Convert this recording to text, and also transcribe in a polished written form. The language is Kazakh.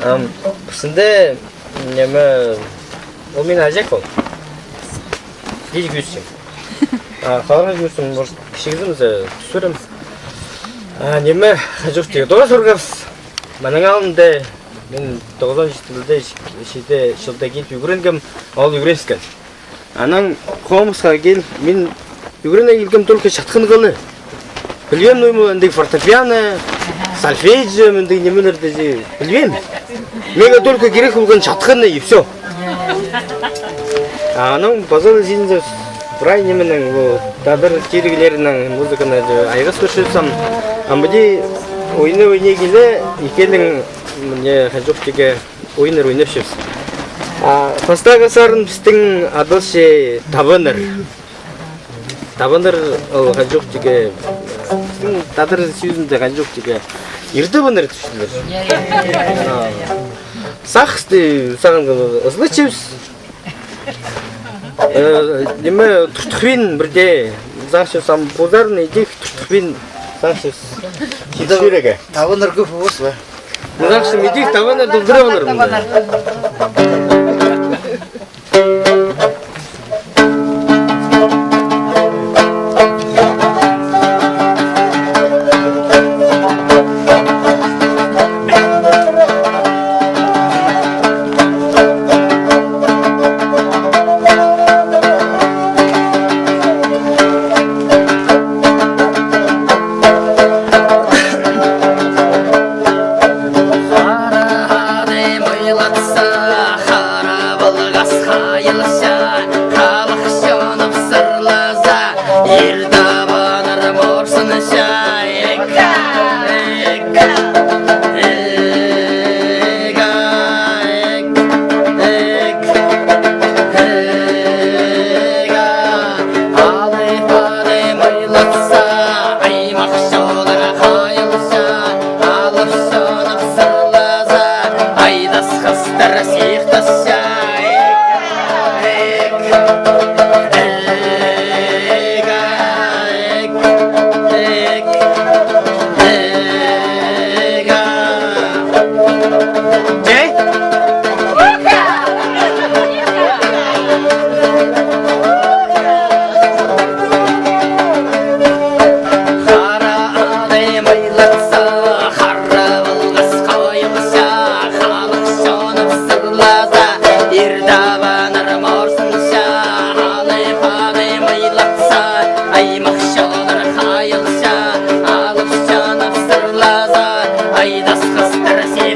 근데 неме у меня жекол. Ди күсем. Қалған жүрсің, может, кішігізімізі түсірім. Неме жоқ деген. Доға сұрғапс. Мәнің алында мен 90 жылда келіп үйгіренгім, ал үйгіренскен. Анан қомысқа кел, мен үйгірене келгім только шатқын қылы. Білвем, мендегі фортепиано, сольфеджио, мендегі немелерді білвем. Мега только керек болған шатқыны, и все. Анан базар жинде Брай неменің тадыр керігілерінің музыканы айғыз көршілсам, амбыди ойны келе, екенің мне жоқ деге ойныр ойнап шепс. Пастағы сарын біздің адылшы табыныр. Табыныр жоқ деге, біздің тадыр сөзінде жоқ деге, ерді бұныр түшілер. Сақсты саған ұзлы чепс. Неме тұртықпен бірде заңшылсам бозарын едек тұртықпен заңшылс кетшіреге. Табыныр көпі болсы ба? Заңшылым едек табыныр дұлдыра олар мұнда. Aydas kız tersi